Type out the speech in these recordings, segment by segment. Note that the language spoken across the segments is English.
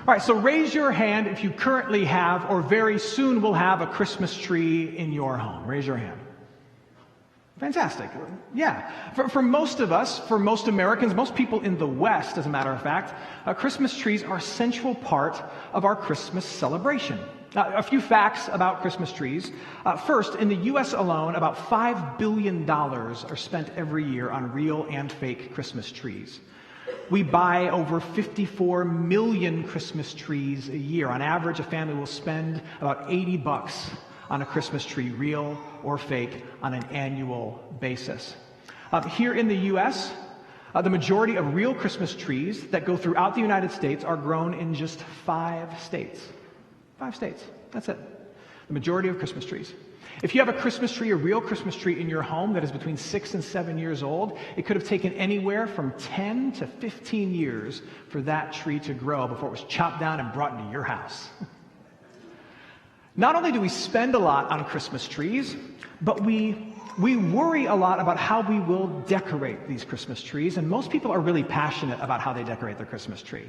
All right, so raise your hand if you currently have or very soon will have a Christmas tree in your home. Raise your hand. Fantastic. Yeah. For most of us, for most Americans, most people in the West, as a matter of fact, Christmas trees are a central part of our Christmas celebration. A few facts about Christmas trees. First, in the U.S. alone, about $5 billion are spent every year on real and fake Christmas trees. We buy over 54 million Christmas trees a year. On average, a family will spend about $80 on a Christmas tree, real or fake, on an annual basis. Here in the U.S., the majority of real Christmas trees that go throughout the United States are grown in just 5 states. 5 states. That's it. The majority of Christmas trees. If you have a Christmas tree, a real Christmas tree in your home that is between 6 and 7 years old, it could have taken anywhere from 10 to 15 years for that tree to grow before it was chopped down and brought into your house. Not only do we spend a lot on Christmas trees, but we worry a lot about how we will decorate these Christmas trees, and most people are really passionate about how they decorate their Christmas tree.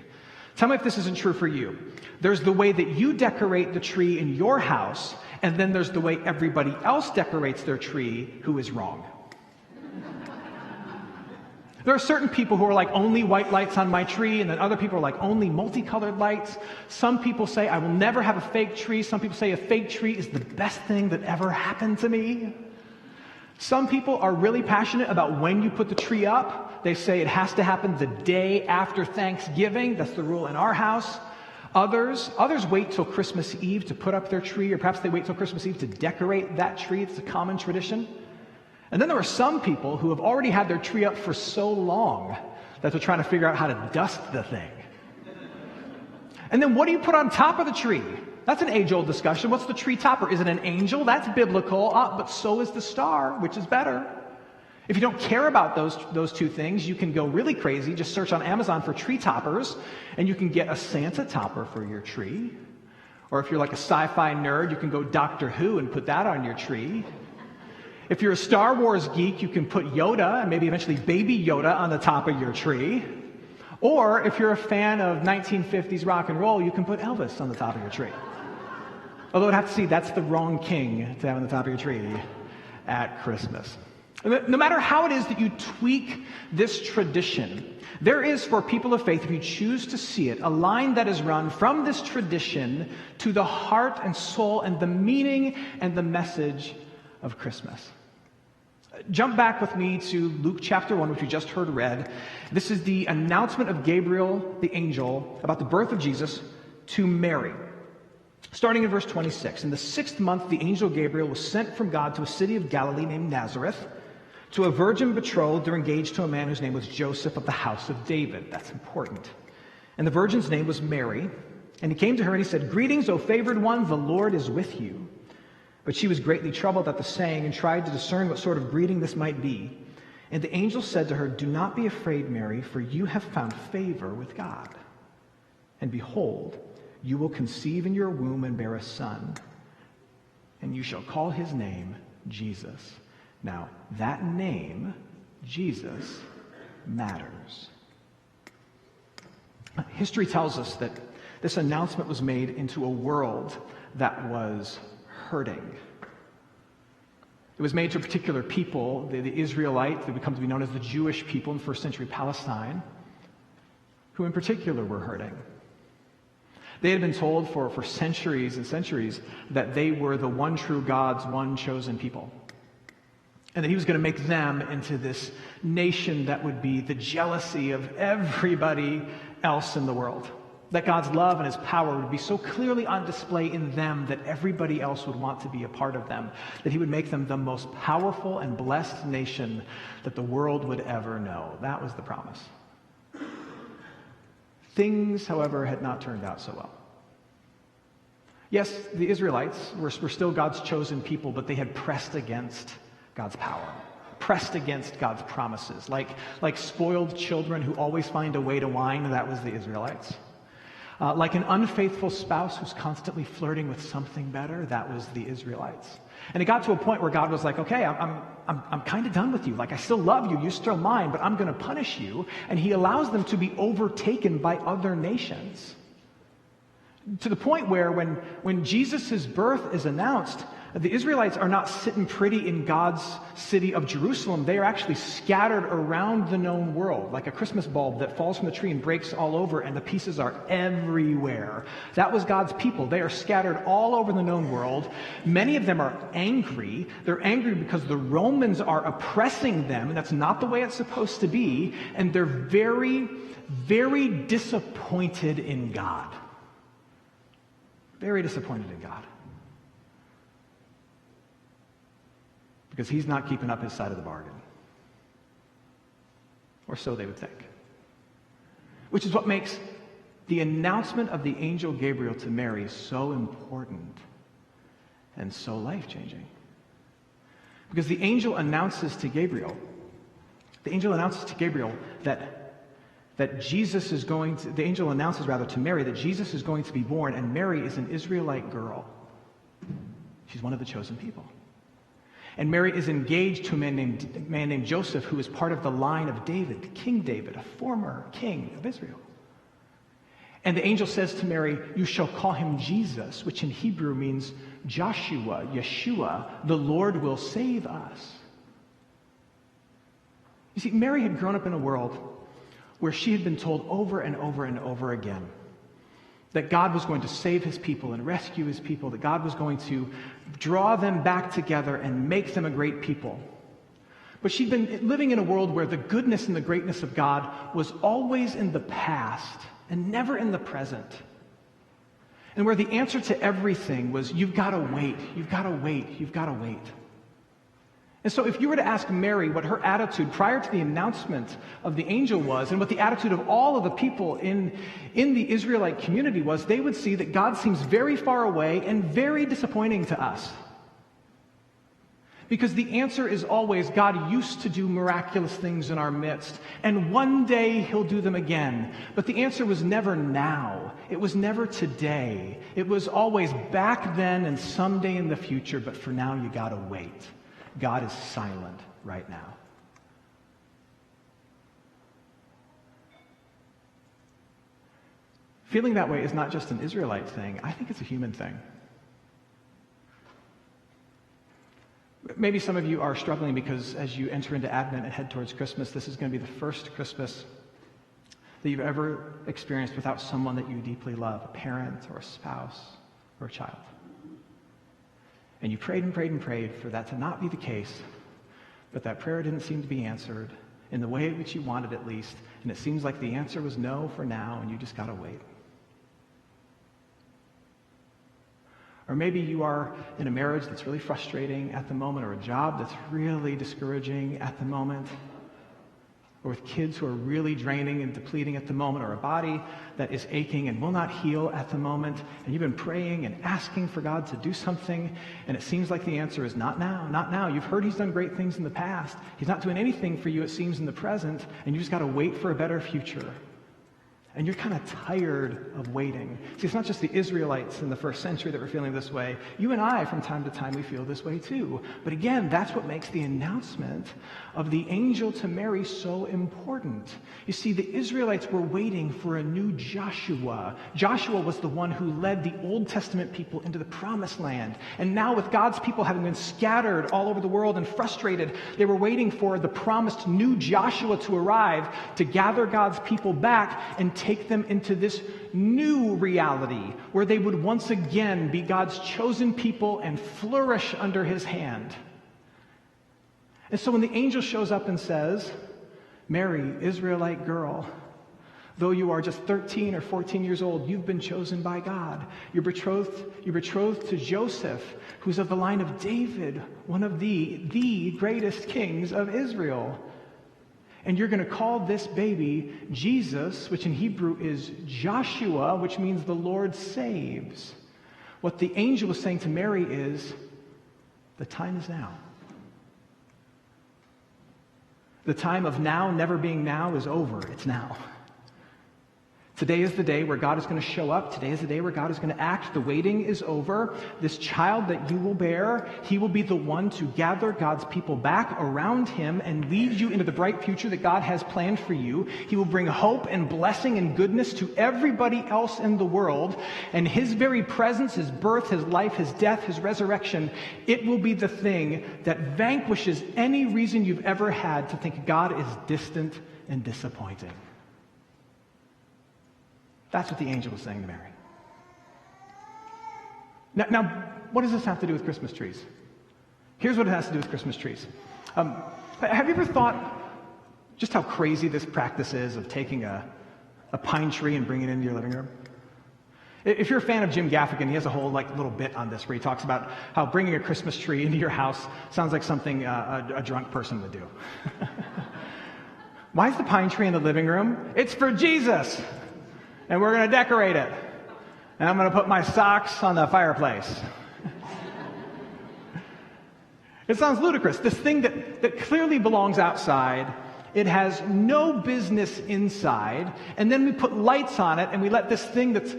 Tell me if this isn't true for you. There's the way that you decorate the tree in your house, and then there's the way everybody else decorates their tree who is wrong. There are certain people who are like, only white lights on my tree, and then other people are like, only multicolored lights. Some people say, I will never have a fake tree. Some people say a fake tree is the best thing that ever happened to me. Some people are really passionate about when you put the tree up. They say it has to happen the day after Thanksgiving. That's the rule in our house. Others wait till Christmas Eve to put up their tree, or perhaps they wait till Christmas Eve to decorate that tree. It's a common tradition. And then there are some people who have already had their tree up for so long that they're trying to figure out how to dust the thing. And then what do you put on top of the tree? That's an age-old discussion. What's the tree topper? Is it an angel? That's biblical, but so is the star, which is better. If you don't care about those two things, you can go really crazy. Just search on Amazon for tree toppers, and you can get a Santa topper for your tree. Or if you're like a sci-fi nerd, you can go Doctor Who and put that on your tree. If you're a Star Wars geek, you can put Yoda, and maybe eventually Baby Yoda, on the top of your tree. Or if you're a fan of 1950s rock and roll, you can put Elvis on the top of your tree. Although I'd have to see, that's the wrong king to have on the top of your tree at Christmas. No matter how it is that you tweak this tradition, there is, for people of faith, if you choose to see it, a line that is run from this tradition to the heart and soul and the meaning and the message of Christmas. Jump back with me to Luke chapter 1, which we just heard read. This is the announcement of Gabriel, the angel, about the birth of Jesus to Mary. Starting in verse 26, in the 6th month, the angel Gabriel was sent from God to a city of Galilee named Nazareth, to a virgin betrothed or engaged to a man whose name was Joseph of the house of David. That's important. And the virgin's name was Mary. And he came to her and he said, "Greetings, O favored one, the Lord is with you." But she was greatly troubled at the saying and tried to discern what sort of greeting this might be. And the angel said to her, "Do not be afraid, Mary, for you have found favor with God. And behold, you will conceive in your womb and bear a son, and you shall call his name Jesus." Now, that name, Jesus, matters. History tells us that this announcement was made into a world that was hurting. It was made to a particular people, the Israelite, that would come to be known as the Jewish people in first century Palestine, who in particular were hurting. They had been told for centuries and centuries that they were the one true God's one chosen people. And that he was going to make them into this nation that would be the jealousy of everybody else in the world. That God's love and his power would be so clearly on display in them that everybody else would want to be a part of them. That he would make them the most powerful and blessed nation that the world would ever know. That was the promise. Things, however, had not turned out so well. Yes, the Israelites were still God's chosen people, but they had pressed against God's power, pressed against God's promises. Like spoiled children who always find a way to whine, that was the Israelites. Like an unfaithful spouse who's constantly flirting with something better, that was the Israelites. And it got to a point where God was like, okay, I'm kind of done with you. Like, I still love you, you're still mine, but I'm going to punish you. And he allows them to be overtaken by other nations. To the point where when Jesus' birth is announced, the Israelites are not sitting pretty in God's city of Jerusalem. They are actually scattered around the known world, like a Christmas bulb that falls from the tree and breaks all over, and the pieces are everywhere. That was God's people. They are scattered all over the known world. Many of them are angry. They're angry because the Romans are oppressing them, and that's not the way it's supposed to be. And they're very, very disappointed in God. Very disappointed in God. Because he's not keeping up his side of the bargain. Or so they would think. Which is what makes the announcement of the angel Gabriel to Mary so important and so life-changing. Because the angel announces to Gabriel that Jesus is going to, the angel announces rather to Mary that Jesus is going to be born, and Mary is an Israelite girl. She's one of the chosen people. And Mary is engaged to a man named Joseph, who is part of the line of David, King David, a former king of Israel. And the angel says to Mary, "You shall call him Jesus," which in Hebrew means Joshua, Yeshua, the Lord will save us. You see, Mary had grown up in a world where she had been told over and over and over again that God was going to save his people and rescue his people, that God was going to draw them back together and make them a great people. But she'd been living in a world where the goodness and the greatness of God was always in the past and never in the present. And where the answer to everything was, you've got to wait, you've got to wait, you've got to wait. And so if you were to ask Mary what her attitude prior to the announcement of the angel was, and what the attitude of all of the people in the Israelite community was, they would see that God seems very far away and very disappointing to us. Because the answer is always, God used to do miraculous things in our midst, and one day he'll do them again. But the answer was never now. It was never today. It was always back then and someday in the future, but for now you gotta wait. God is silent right now. Feeling that way is not just an Israelite thing. I think it's a human thing. Maybe some of you are struggling because as you enter into Advent and head towards Christmas, this is going to be the first Christmas that you've ever experienced without someone that you deeply love, a parent or a spouse or a child. And you prayed and prayed and prayed for that to not be the case, but that prayer didn't seem to be answered in the way in which you wanted at least, and it seems like the answer was no for now, and you just got to wait. Or maybe you are in a marriage that's really frustrating at the moment, or a job that's really discouraging at the moment, or with kids who are really draining and depleting at the moment, or a body that is aching and will not heal at the moment, and you've been praying and asking for God to do something, and it seems like the answer is not now, not now. You've heard he's done great things in the past. He's not doing anything for you, it seems, in the present, and you just got to wait for a better future. And you're kind of tired of waiting. See, it's not just the Israelites in the first century that were feeling this way. You and I, from time to time, we feel this way too. But again, that's what makes the announcement of the angel to Mary so important. You see, the Israelites were waiting for a new Joshua. Joshua was the one who led the Old Testament people into the Promised Land. And now with God's people having been scattered all over the world and frustrated, they were waiting for the promised new Joshua to arrive to gather God's people back and take them into this new reality where they would once again be God's chosen people and flourish under his hand. And so when the angel shows up and says, "Mary, Israelite girl, though you are just 13 or 14 years old, you've been chosen by God. You're betrothed to Joseph, who's of the line of David, one of the greatest kings of Israel. And you're going to call this baby Jesus," which in Hebrew is Joshua, which means the Lord saves. What the angel was saying to Mary is, the time is now. The time of now never being now is over. It's now. Today is the day where God is going to show up. Today is the day where God is going to act. The waiting is over. This child that you will bear, he will be the one to gather God's people back around him and lead you into the bright future that God has planned for you. He will bring hope and blessing and goodness to everybody else in the world. And his very presence, his birth, his life, his death, his resurrection, it will be the thing that vanquishes any reason you've ever had to think God is distant and disappointing. That's what the angel was saying to Mary. Now, what does this have to do with Christmas trees? Here's what it has to do with Christmas trees. Have you ever thought just how crazy this practice is of taking a pine tree and bringing it into your living room? If you're a fan of Jim Gaffigan, he has a whole little bit on this where he talks about how bringing a Christmas tree into your house sounds like something a drunk person would do. Why is the pine tree in the living room? It's for Jesus! And we're going to decorate it. And I'm going to put my socks on the fireplace. It sounds ludicrous. This thing that clearly belongs outside, it has no business inside. And then we put lights on it and we let this thing that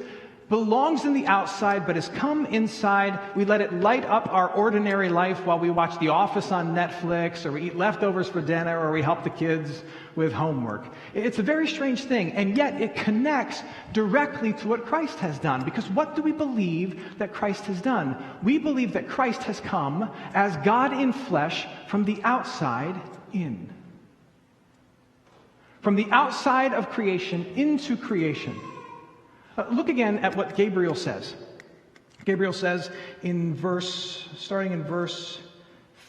belongs in the outside but has come inside, we let it light up our ordinary life while we watch The Office on Netflix, or we eat leftovers for dinner, or we help the kids with homework. It's a very strange thing, and yet it connects directly to what Christ has done. Because what do we believe that Christ has done? We believe that Christ has come as God in flesh from the outside in. From the outside of creation into creation. Look again at what Gabriel says. Gabriel says starting in verse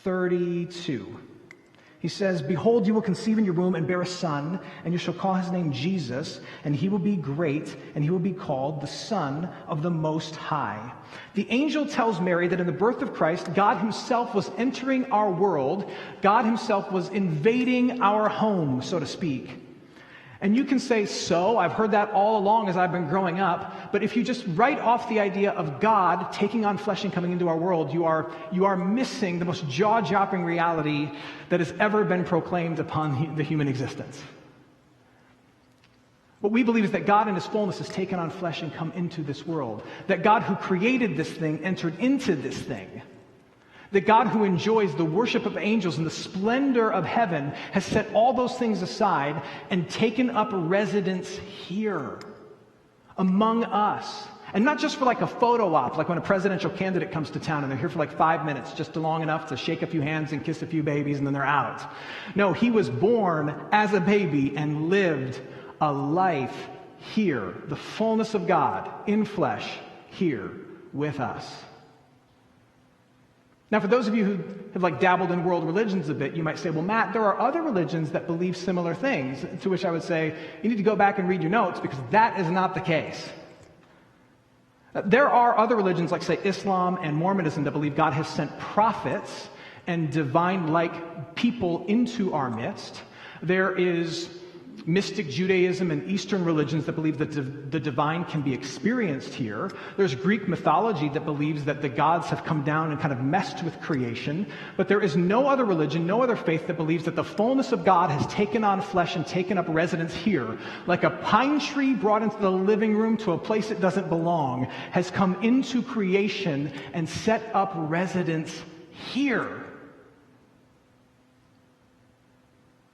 32. He says, "Behold, you will conceive in your womb and bear a son, and you shall call his name Jesus, and he will be great, and he will be called the Son of the Most High." The angel tells Mary that in the birth of Christ, God himself was entering our world. God himself was invading our home, so to speak. And you can say, so, I've heard that all along as I've been growing up, but if you just write off the idea of God taking on flesh and coming into our world, you are missing the most jaw-dropping reality that has ever been proclaimed upon the human existence. What we believe is that God in his fullness has taken on flesh and come into this world. That God who created this thing entered into this thing. That God who enjoys the worship of angels and the splendor of heaven has set all those things aside and taken up residence here among us. And not just for a photo op, like when a presidential candidate comes to town and they're here for 5 minutes, just long enough to shake a few hands and kiss a few babies and then they're out. No, he was born as a baby and lived a life here, the fullness of God in flesh here with us. Now, for those of you who have dabbled in world religions a bit, you might say, well, Matt, there are other religions that believe similar things, to which I would say, you need to go back and read your notes because that is not the case. There are other religions like, say, Islam and Mormonism that believe God has sent prophets and divine-like people into our midst. There is mystic Judaism and Eastern religions that believe that the divine can be experienced here. There's Greek mythology that believes that the gods have come down and kind of messed with creation. But there is no other religion, no other faith that believes that the fullness of God has taken on flesh and taken up residence here. Like a pine tree brought into the living room to a place it doesn't belong, has come into creation and set up residence here.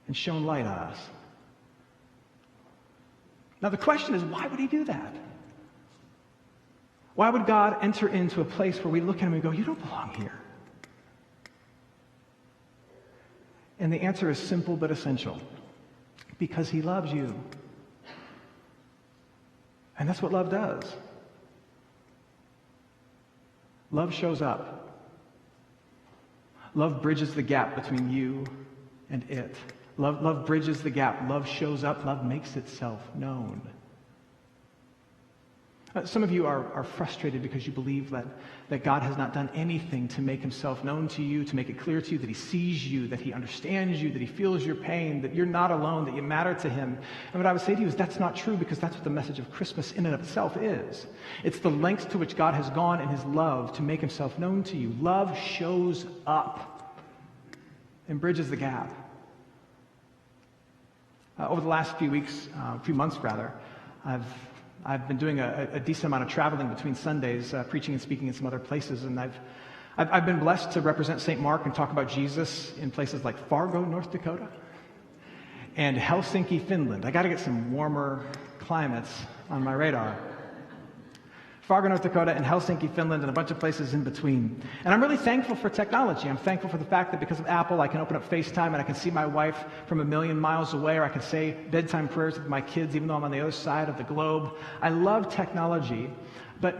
And shone light on us. Now the question is, why would he do that? Why would God enter into a place where we look at him and go, you don't belong here? And the answer is simple but essential. Because he loves you. And that's what love does. Love shows up. Love bridges the gap between you and it. Love bridges the gap. Love shows up. Love makes itself known. Some of you are frustrated because you believe that God has not done anything to make himself known to you, to make it clear to you that he sees you, that he understands you, that he feels your pain, that you're not alone, that you matter to him. And what I would say to you is that's not true, because that's what the message of Christmas in and of itself is. It's the lengths to which God has gone in his love to make himself known to you. Love shows up and bridges the gap. Over the last few months, I've been doing a decent amount of traveling between Sundays, preaching and speaking in some other places, and I've been blessed to represent St. Mark and talk about Jesus in places like Fargo, North Dakota, and Helsinki, Finland. I got to get some warmer climates on my radar. Fargo, North Dakota, and Helsinki, Finland, and a bunch of places in between. And I'm really thankful for technology. I'm thankful for the fact that because of Apple, I can open up FaceTime and I can see my wife from a million miles away, or I can say bedtime prayers with my kids even though I'm on the other side of the globe. I love technology, but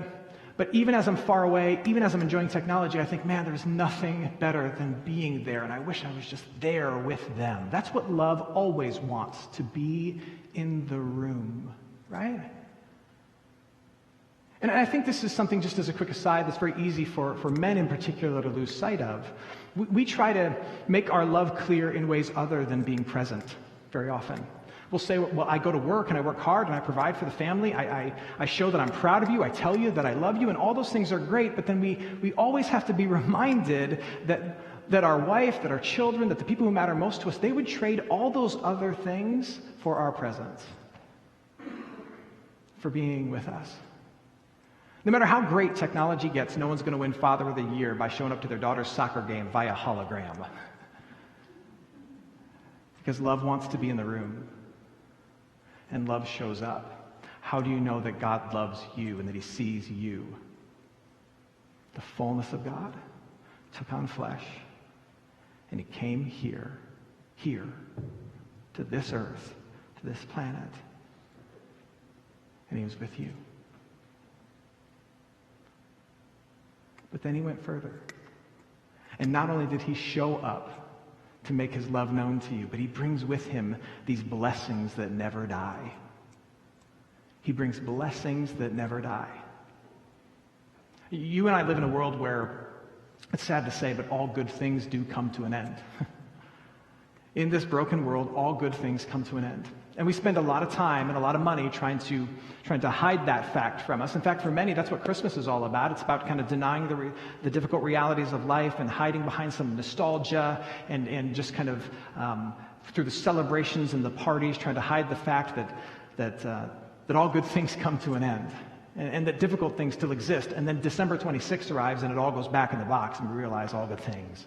even as I'm far away, even as I'm enjoying technology, I think, man, there's nothing better than being there, and I wish I was just there with them. That's what love always wants, to be in the room, right? And I think this is something, just as a quick aside, that's very easy for men in particular to lose sight of. We try to make our love clear in ways other than being present very often. We'll say, well, I go to work and I work hard and I provide for the family. I show that I'm proud of you. I tell you that I love you, and all those things are great, but then we always have to be reminded that our wife, that our children, that the people who matter most to us, they would trade all those other things for our presence, for being with us. No matter how great technology gets, no one's going to win Father of the Year by showing up to their daughter's soccer game via hologram. Because love wants to be in the room, and love shows up. How do you know that God loves you and that he sees you? The fullness of God took on flesh, and he came here, to this earth, to this planet, and he was with you. But then he went further. And not only did he show up to make his love known to you, but he brings with him these blessings that never die. He brings blessings that never die. You and I live in a world where, it's sad to say, but all good things do come to an end. In this broken world, all good things come to an end. And we spend a lot of time and a lot of money trying to hide that fact from us. In fact, for many, that's what Christmas is all about. It's about kind of denying the difficult realities of life and hiding behind some nostalgia and just kind of through the celebrations and the parties, trying to hide the fact that all good things come to an end and that difficult things still exist. And then December 26th arrives and it all goes back in the box and we realize all good things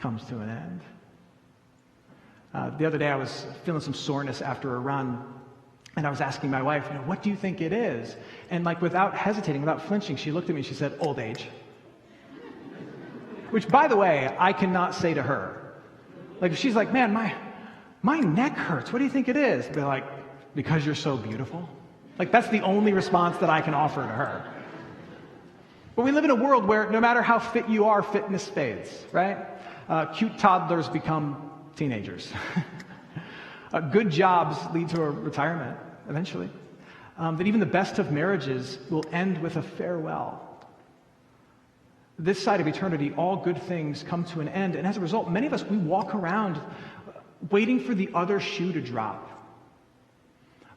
comes to an end. The other day I was feeling some soreness after a run, and I was asking my wife, what do you think it is? And without hesitating, without flinching, she looked at me and she said, old age. Which, by the way, I cannot say to her. If she's like, man, my neck hurts. What do you think it is? I'd be like, because you're so beautiful. That's the only response that I can offer to her. But we live in a world where no matter how fit you are, fitness fades, right? Cute toddlers become teenagers. Good jobs lead to a retirement eventually. That even the best of marriages will end with a farewell. This side of eternity, all good things come to an end. And as a result, many of us, we walk around waiting for the other shoe to drop.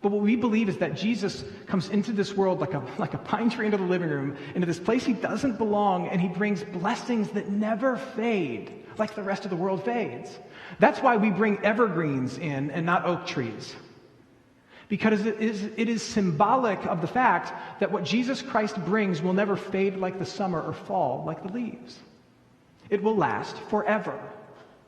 But what we believe is that Jesus comes into this world like a pine tree into the living room, into this place he doesn't belong, and he brings blessings that never fade, like the rest of the world fades. That's why we bring evergreens in and not oak trees. Because it is symbolic of the fact that what Jesus Christ brings will never fade like the summer or fall like the leaves. It will last forever,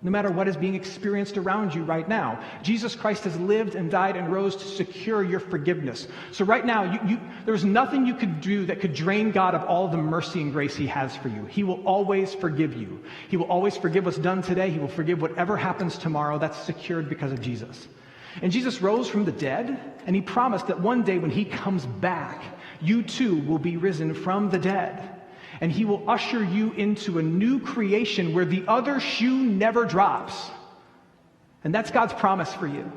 no matter what is being experienced around you right now. Jesus Christ has lived and died and rose to secure your forgiveness. So right now, there's nothing you could do that could drain God of all the mercy and grace he has for you. He will always forgive you. He will always forgive what's done today. He will forgive whatever happens tomorrow. That's secured because of Jesus. And Jesus rose from the dead, and he promised that one day when he comes back, you too will be risen from the dead. And he will usher you into a new creation where the other shoe never drops. And that's God's promise for you.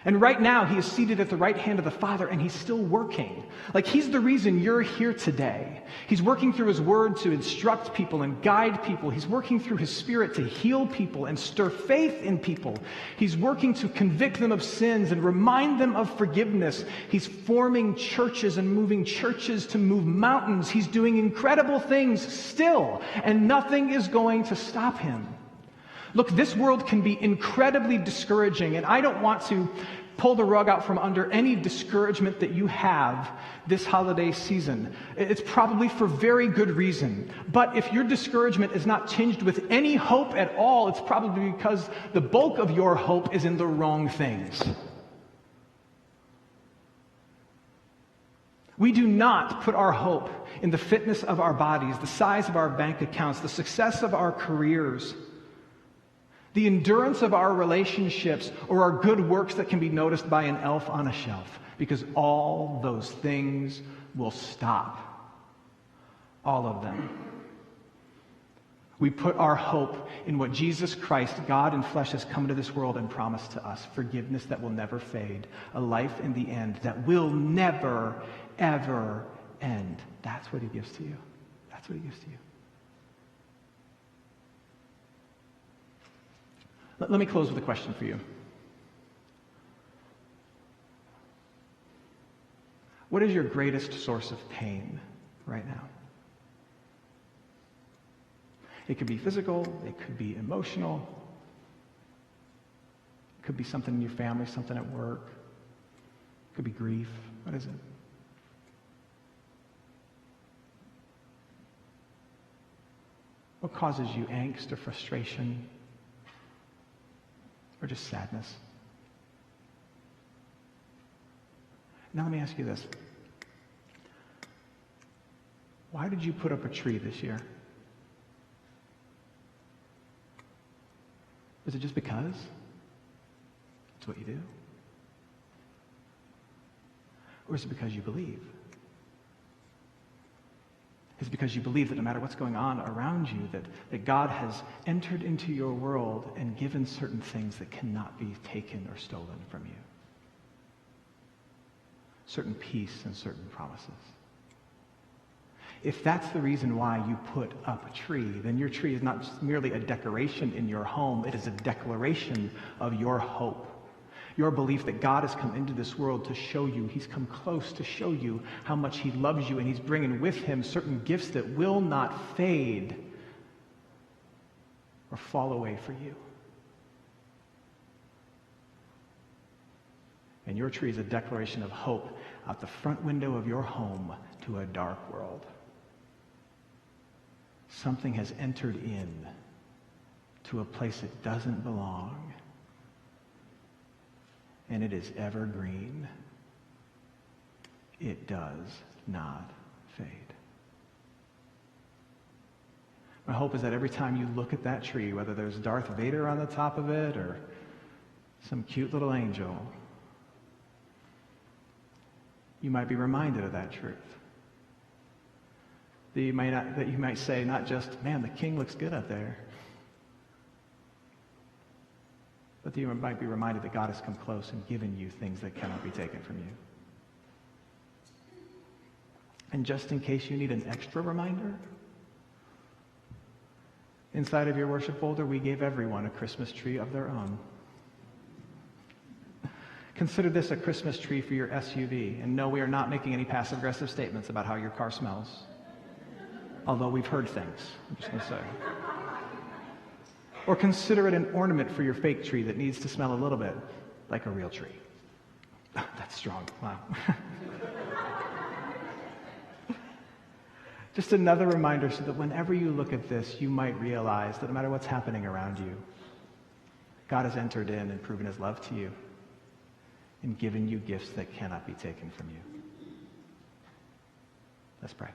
And right now, he is seated at the right hand of the Father, and he's still working. He's the reason you're here today. He's working through his word to instruct people and guide people. He's working through his spirit to heal people and stir faith in people. He's working to convict them of sins and remind them of forgiveness. He's forming churches and moving churches to move mountains. He's doing incredible things still, and nothing is going to stop him. Look, this world can be incredibly discouraging, and I don't want to pull the rug out from under any discouragement that you have this holiday season. It's probably for very good reason. But if your discouragement is not tinged with any hope at all, it's probably because the bulk of your hope is in the wrong things. We do not put our hope in the fitness of our bodies, the size of our bank accounts, the success of our careers, the endurance of our relationships, or our good works that can be noticed by an elf on a shelf, because all those things will stop. All of them. We put our hope in what Jesus Christ, God in flesh, has come into this world and promised to us. Forgiveness that will never fade. A life in the end that will never, ever end. That's what he gives to you. That's what he gives to you. Let me close with a question for you. What is your greatest source of pain right now? It could be physical, it could be emotional, it could be something in your family, something at work, it could be grief. What is it? What causes you angst or frustration? Or just sadness? Now let me ask you this. Why did you put up a tree this year? Was it just because? It's what you do? Or is it because you believe? Is it because you believe that no matter what's going on around you, that God has entered into your world and given certain things that cannot be taken or stolen from you? Certain peace and certain promises. If that's the reason why you put up a tree, then your tree is not just merely a decoration in your home, it is a declaration of your hope. Your belief that God has come into this world to show you, he's come close to show you how much he loves you, and he's bringing with him certain gifts that will not fade or fall away for you. And your tree is a declaration of hope out the front window of your home to a dark world. Something has entered in to a place it doesn't belong. And it is evergreen. It does not fade. My hope is that every time you look at that tree, whether there's Darth Vader on the top of it or some cute little angel, you might be reminded of that truth. That you might say not just, man, the king looks good up there, but that you might be reminded that God has come close and given you things that cannot be taken from you. And just in case you need an extra reminder, inside of your worship folder, we gave everyone a Christmas tree of their own. Consider this a Christmas tree for your SUV. And no, we are not making any passive-aggressive statements about how your car smells. Although we've heard things, I'm just going to say. Or consider it an ornament for your fake tree that needs to smell a little bit like a real tree. Oh, that's strong. Wow. Just another reminder so that whenever you look at this, you might realize that no matter what's happening around you, God has entered in and proven his love to you and given you gifts that cannot be taken from you. Let's pray.